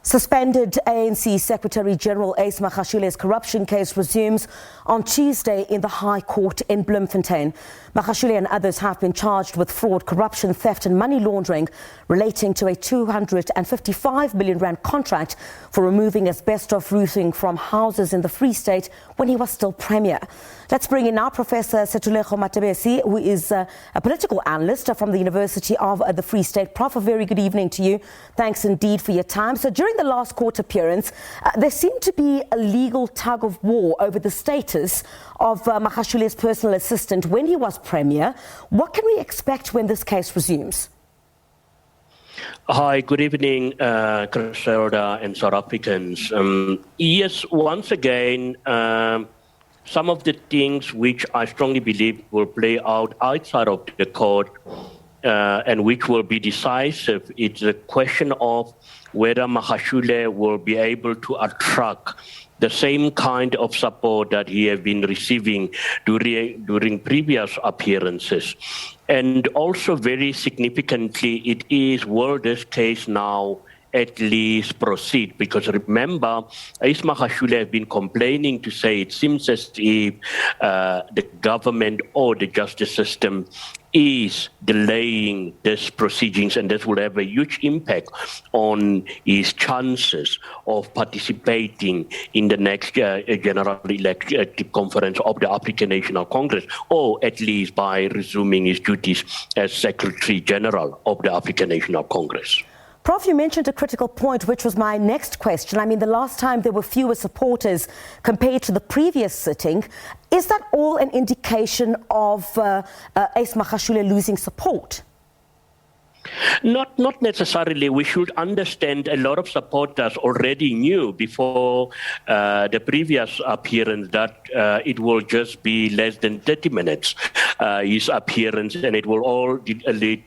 Suspended ANC Secretary-General Ace Magashule's corruption case resumes on Tuesday in the High Court in Bloemfontein. Magashule and others have been charged with fraud, corruption, theft and money laundering relating to a 255 million rand contract for removing asbestos roofing from houses in the Free State when he was still Premier. Let's bring in now Professor Sethulego Matebesi, who is a political analyst from the University of the Free State. Prof, a very good evening to you. Thanks indeed for your time. So during the last court appearance, there seemed to be a legal tug of war over the status of Magashule's personal assistant when he was Premier. What can we expect when this case resumes? Hi, good evening, Griselda and South Africans. Yes, once again, some of the things which I strongly believe will play out outside of the court and which will be decisive, it's a question of whether Magashule will be able to attract the same kind of support that he has been receiving during previous appearances. And also very significantly, it is, will this case now at least proceed? Because remember, Ace Magashule has been complaining to say it seems as if the government or the justice system is delaying these proceedings, and this will have a huge impact on his chances of participating in the next general elective conference of the African National Congress, or at least by resuming his duties as Secretary-General of the African National Congress. Prof, you mentioned a critical point, which was my next question. I mean, the last time there were fewer supporters compared to the previous sitting. Is that all an indication of Ace Magashule losing support? Not necessarily. We should understand a lot of supporters already knew before the previous appearance that it will just be less than 30 minutes, his appearance, and it will all lead,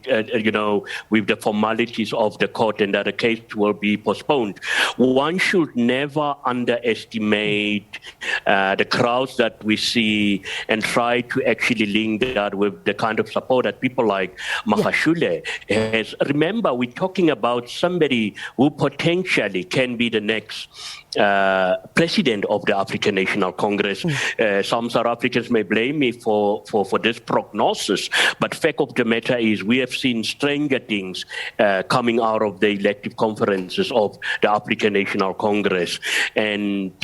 with the formalities of the court, and that the case will be postponed. One should never underestimate the crowds that we see and try to actually link that with the kind of support that people like Magashule has. Remember, we're talking about somebody who potentially can be the next president of the African National Congress. Some South Africans may blame me for this prognosis, but fact of the matter is we have seen stranger things coming out of the elective conferences of the African National Congress, and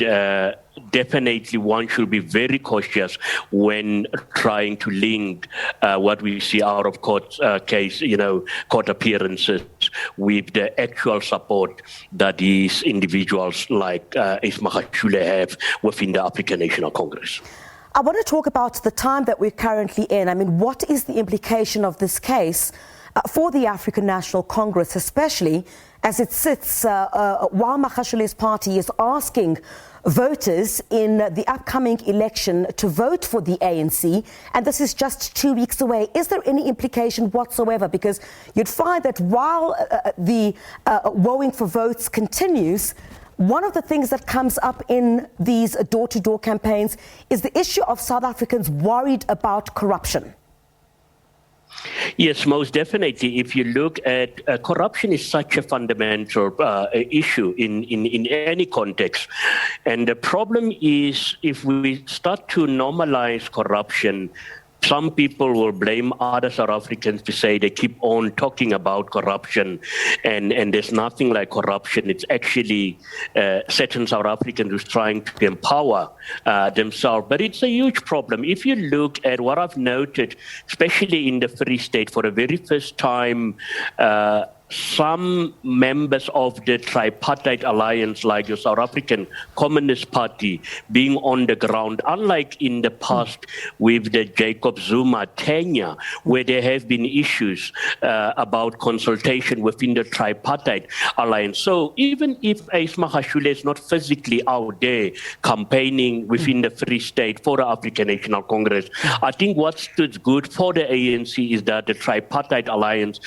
definitely one should be very cautious when trying to link what we see out of court court appearances with the actual support that these individuals like Ace Magashule have within the African National Congress. I want to talk about the time that we're currently in. I mean, what is the implication of this case for the African National Congress, especially as it sits while Magashule's party is asking voters in the upcoming election to vote for the ANC, and this is just 2 weeks away. Is there any implication whatsoever? Because you'd find that while the woeing for votes continues, one of the things that comes up in these door-to-door campaigns is the issue of South Africans worried about corruption. Yes, most definitely. If you look at corruption is such a fundamental issue in any context. And the problem is if we start to normalize corruption, some people will blame other South Africans to say they keep on talking about corruption and there's nothing like corruption. It's actually certain South Africans who's trying to empower themselves. But it's a huge problem. If you look at what I've noted, especially in the Free State, for the very first time, some members of the tripartite alliance, like the South African Communist Party, being on the ground, unlike in the past with the Jacob Zuma tenure, where there have been issues about consultation within the tripartite alliance. So even if Ace Magashule is not physically out there campaigning within the Free State for the African National Congress, I think what stood good for the ANC is that the tripartite alliance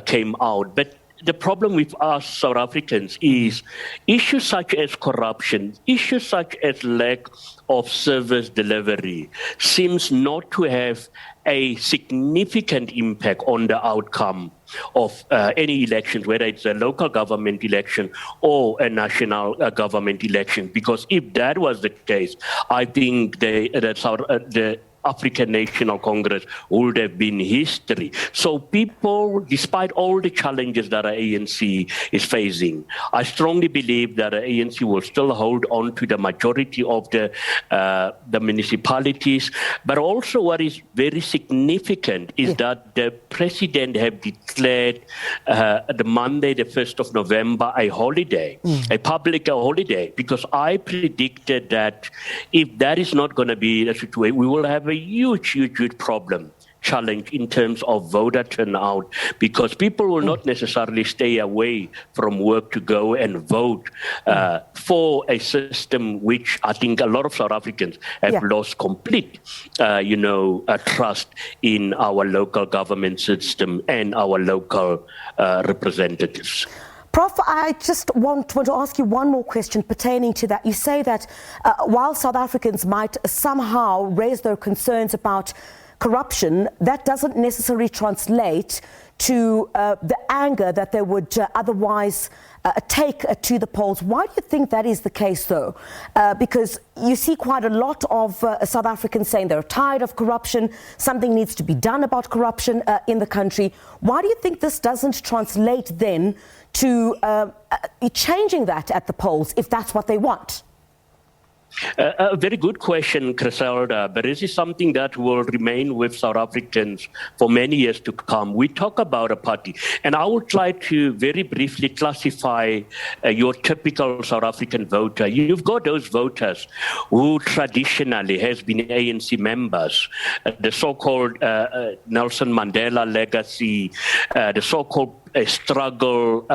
came out. But the problem with us South Africans is issues such as corruption, issues such as lack of service delivery seems not to have a significant impact on the outcome of any elections, whether it's a local government election or a national government election. Because if that was the case, I think the African National Congress would have been history. So people, despite all the challenges that the ANC is facing, I strongly believe that the ANC will still hold on to the majority of the municipalities. But also what is very significant is that the president have declared the Monday, the 1st of November, a holiday, a public holiday, because I predicted that if that is not going to be the situation, we will have a huge challenge in terms of voter turnout, because people will not necessarily stay away from work to go and vote for a system which I think a lot of South Africans have lost complete, trust in our local government system and our local representatives. Prof, I just want to ask you one more question pertaining to that. You say that while South Africans might somehow raise their concerns about corruption, that doesn't necessarily translate to the anger that they would otherwise take to the polls. Why do you think that is the case, though? Because you see quite a lot of South Africans saying they're tired of corruption, something needs to be done about corruption in the country. Why do you think this doesn't translate then to changing that at the polls, if that's what they want? A very good question, Griselda, but this is something that will remain with South Africans for many years to come. We talk about a party, and I will try to very briefly classify your typical South African voter. You've got those voters who traditionally has been ANC members, the so-called Nelson Mandela legacy, the so-called struggle,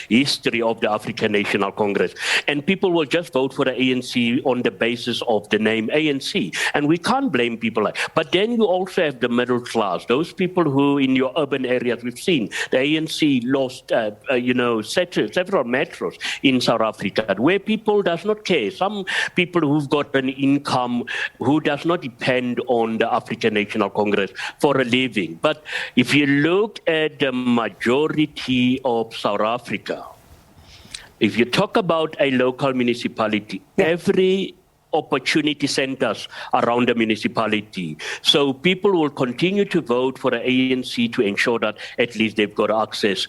history of the African National Congress. And people will just vote for the ANC on the basis of the name ANC. And we can't blame people like that. But then you also have the middle class, those people who in your urban areas, we've seen the ANC lost, several metros in South Africa where people does not care. Some people who've got an income who does not depend on the African National Congress for a living. But if you look at the majority of South Africa, if you talk about a local municipality, every opportunity centers around the municipality. So people will continue to vote for the ANC to ensure that at least they've got access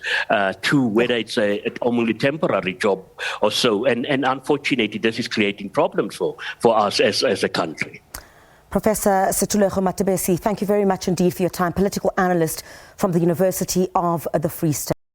to whether it's only temporary job or so. And unfortunately, this is creating problems for us as a country. Professor Sethulego Matebesi, thank you very much indeed for your time. Political analyst from the University of the Free State.